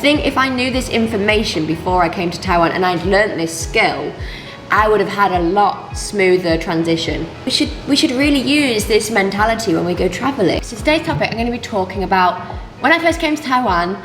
I think if I knew this information before I came to Taiwan and I'd learnt this skill, I would have had a lot smoother transition. We should really use this mentality when we go traveling. So today's topic, I'm going to be talking about when I first came to Taiwan,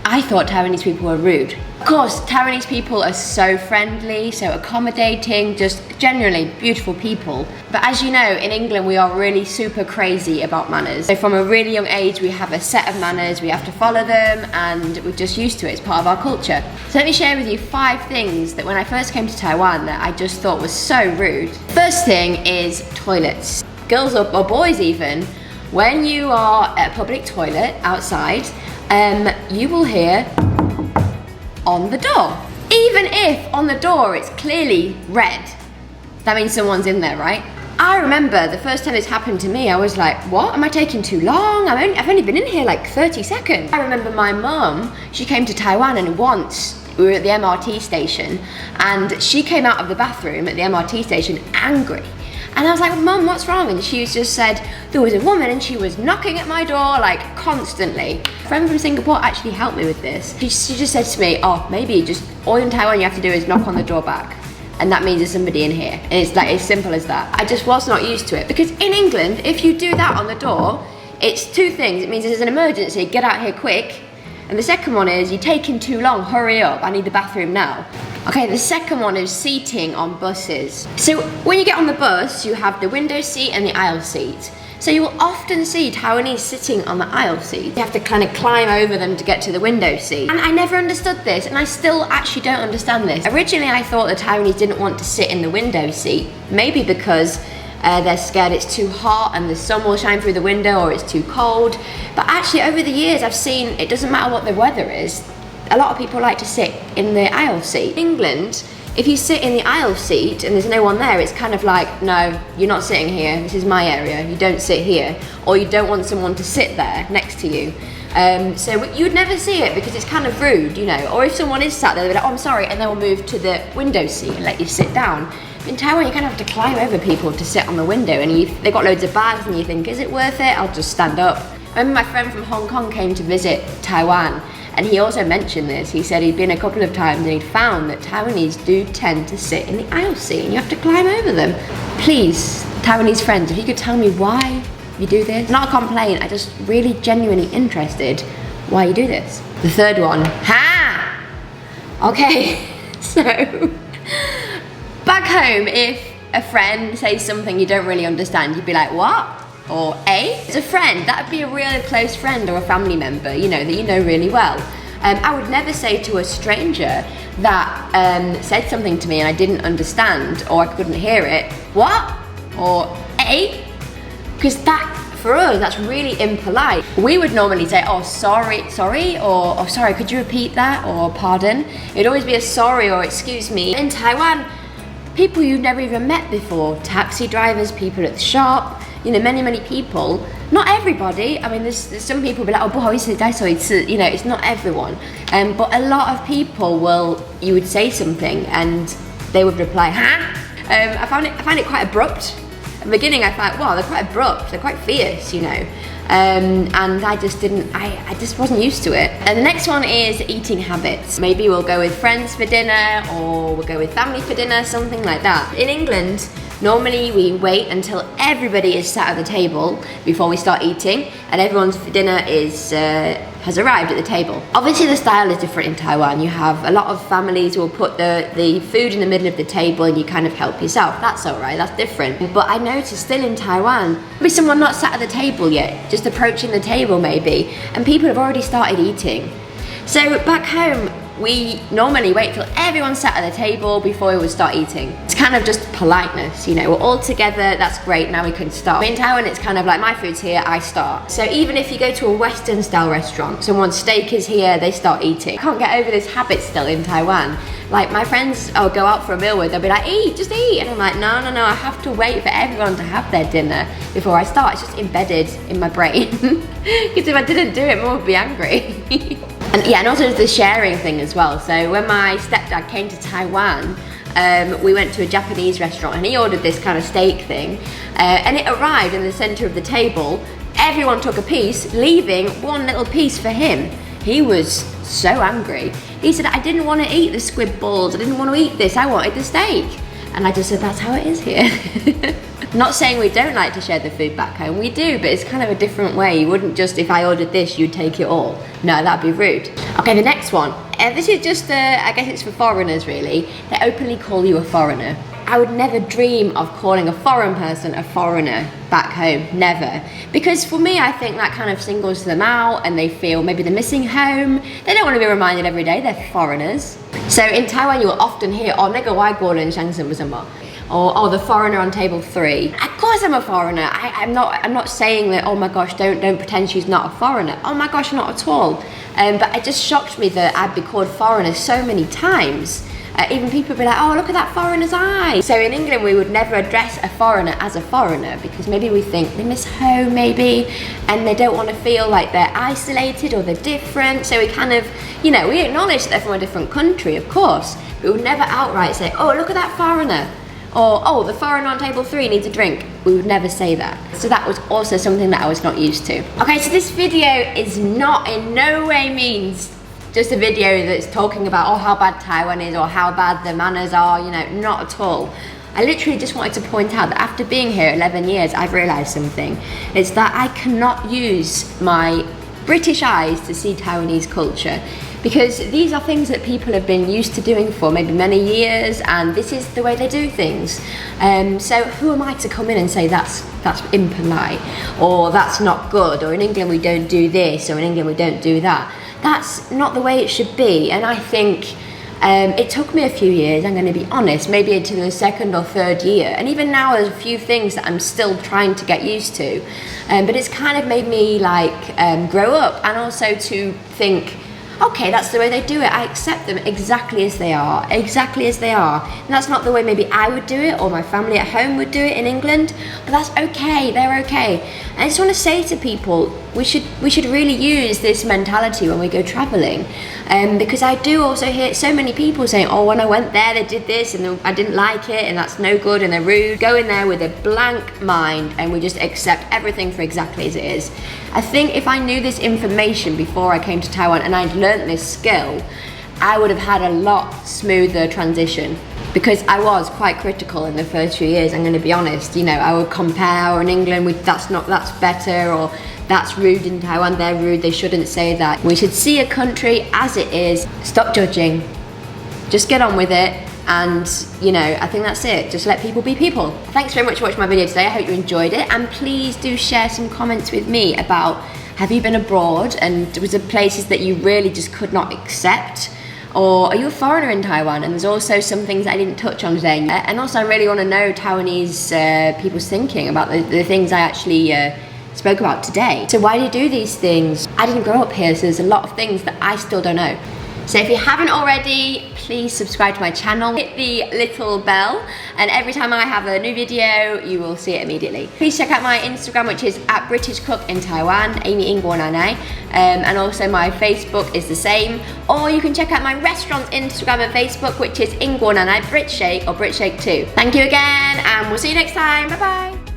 I thought Taiwanese people were rude. Of course, Taiwanese people are so friendly, so accommodating, just generally beautiful people. But as you know, in England, we are really super crazy about manners. So from a really young age, we have a set of manners, we have to follow them, and we're just used to it, it's part of our culture. So let me share with you 5 things that when I first came to Taiwan that I just thought was so rude. First thing is toilets. Girls or boys even, when you are at a public toilet outside, you will hear on the door. Even if on the door it's clearly red, that means someone's in there, right? I remember the first time this happened to me, I was like, what? Am I taking too long? I've only been in here like 30 seconds. I remember my mum, she came to Taiwan and once we were at the MRT station and she came out of the bathroom at the MRT station angry. And I was like, Mum, what's wrong? And she just said, there was a woman and she was knocking at my door like constantly. A friend from Singapore actually helped me with this. She just said to me, oh, maybe just all in Taiwan you have to do is knock on the door back. And that means there's somebody in here. And it's like as simple as that. I just was not used to it. Because in England, if you do that on the door, it's 2 things. It means there's an emergency, get out here quick. And the second one is, you're taking too long, hurry up, I need the bathroom now. Okay, the second one is seating on buses. So when you get on the bus, you have the window seat and the aisle seat. So you will often see Taiwanese sitting on the aisle seat. You have to kind of climb over them to get to the window seat. And I never understood this, and I still actually don't understand this. Originally, I thought the Taiwanese didn't want to sit in the window seat, maybe because they're scared it's too hot and the sun will shine through the window or it's too cold. But actually, over the years, I've seen it doesn't matter what the weather is. A lot of people like to sit in the aisle seat. In England, if you sit in the aisle seat and there's no one there, it's kind of like, no, you're not sitting here, this is my area, you don't sit here. Or you don't want someone to sit there next to you. So you'd never see it because it's kind of rude, you know. Or if someone is sat there, they'll be like, oh, I'm sorry, and they will move to the window seat and let you sit down. In Taiwan, you kind of have to climb over people to sit on the window, and they've got loads of bags and you think, is it worth it? I'll just stand up. I remember my friend from Hong Kong came to visit Taiwan, and he also mentioned this. He said he'd been a couple of times and he'd found that Taiwanese do tend to sit in the aisle seat and you have to climb over them. Please, Taiwanese friends, if you could tell me why you do this. Not a complaint, I'm just really genuinely interested why you do this. The third one, ha! Okay, so back home, if a friend says something you don't really understand, you'd be like, what? Or as a friend, that would be a really close friend or a family member, you know, that you know really well. I would never say to a stranger that said something to me and I didn't understand or I couldn't hear it, what? Or because that, for us, that's really impolite. We would normally say, oh, sorry, or oh, sorry, could you repeat that? Or pardon. It'd always be a sorry or excuse me. In Taiwan, people you've never even met before, taxi drivers, people at the shop, you know, many people. Not everybody. I mean, there's some people be like, oh, 不好意思，再说一次. You know, it's not everyone. But a lot of people you would say something and they would reply, huh? I find it quite abrupt. At the beginning, I thought, wow, they're quite abrupt. They're quite fierce, you know. And I just wasn't used to it. And the next one is eating habits. Maybe we'll go with friends for dinner or we'll go with family for dinner, something like that. In England, normally we wait until everybody is sat at the table before we start eating and everyone's dinner has arrived at the table. Obviously the style is different in Taiwan. You have a lot of families who will put the food in the middle of the table and you kind of help yourself. That's alright, that's different. But I noticed still in Taiwan, maybe someone not sat at the table yet, just approaching the table maybe, and people have already started eating. So back home, we normally wait till everyone's sat at the table before we would start eating. It's kind of just politeness, you know, we're all together, that's great, now we can start. In Taiwan, it's kind of like, my food's here, I start. So even if you go to a Western style restaurant, someone's steak is here, they start eating. I can't get over this habit still in Taiwan. Like my friends I'll go out for a meal with, they'll be like, eat, just eat. And I'm like, no, I have to wait for everyone to have their dinner before I start. It's just embedded in my brain. Because if I didn't do it, Mum would be angry. And yeah, and also there's the sharing thing as well. So when my stepdad came to Taiwan, we went to a Japanese restaurant and he ordered this kind of steak thing. And it arrived in the center of the table. Everyone took a piece, leaving one little piece for him. he was so angry. He said, I didn't want to eat the squid balls, I didn't want to eat this, I wanted the steak. And I just said, that's how it is here. Not saying we don't like to share the food back home, we do, but it's kind of a different way. You wouldn't just, if I ordered this, you'd take it all. No, that'd be rude. Okay, the next one. This is just, I guess it's for foreigners really. They openly call you a foreigner. I would never dream of calling a foreign person a foreigner back home, never. Because for me, I think that kind of singles them out and they feel maybe they're missing home. They don't want to be reminded every day they're foreigners. So in Taiwan, you will often hear, oh, 那个外国人像什么什么. Or, oh, the foreigner on table 3. Of course I'm a foreigner. I'm not saying that, oh my gosh, don't pretend she's not a foreigner. Oh my gosh, not at all. But it just shocked me that I'd be called foreigner so many times. Even people would be like, oh, look at that foreigner's eye. So in England, we would never address a foreigner as a foreigner because maybe we think they miss home maybe, and they don't want to feel like they're isolated or they're different. So we kind of, you know, we acknowledge that they're from a different country, of course, but we would never outright say, oh, look at that foreigner. Or, oh, the foreigner on table 3 needs a drink. We would never say that. So that was also something that I was not used to. Okay, so this video is not in no way means just a video that's talking about, oh, how bad Taiwan is or how bad the manners are, you know, not at all. I literally just wanted to point out that after being here 11 years, I've realized something. It's that I cannot use my British eyes to see Taiwanese culture, because these are things that people have been used to doing for maybe many years, and this is the way they do things. So who am I to come in and say that's impolite, or that's not good, or in England we don't do this, or in England we don't do that. That's not the way it should be. And I think it took me a few years, I'm going to be honest, maybe into the 2nd or 3rd year, and even now there's a few things that I'm still trying to get used to, but it's kind of made me like grow up, and also to think, okay, that's the way they do it. I accept them exactly as they are, exactly as they are. And that's not the way maybe I would do it or my family at home would do it in England, but that's okay, they're okay. And I just want to say to people, we should really use this mentality when we go traveling, because I do also hear so many people saying, oh, when I went there they did this and I didn't like it and that's no good and they're rude. Go in there with a blank mind and we just accept everything for exactly as it is. I think if I knew this information before I came to Taiwan and I'd learnt this skill, I would have had a lot smoother transition, because I was quite critical in the first few years, I'm going to be honest. You know, I would compare, or in England that's better, or that's rude in Taiwan, they're rude, they shouldn't say that. We should see a country as it is, stop judging, just get on with it, and you know, I think that's it. Just let people be people. Thanks very much for watching my video today, I hope you enjoyed it, and please do share some comments with me about, have you been abroad and was there places that you really just could not accept? Or are you a foreigner in Taiwan? And there's also some things that I didn't touch on today. And also I really want to know Taiwanese people's thinking about the things I actually spoke about today. So why do you do these things? I didn't grow up here, so there's a lot of things that I still don't know. So if you haven't already, please subscribe to my channel, hit the little bell, and every time I have a new video, you will see it immediately. Please check out my Instagram, which is @BritishCookInTaiwan, Amy 英国奶奶, and also my Facebook is the same. Or you can check out my restaurant's Instagram and Facebook, which is 英国奶奶 Brit Shake or Brit Shake 2. Thank you again, and we'll see you next time. Bye bye.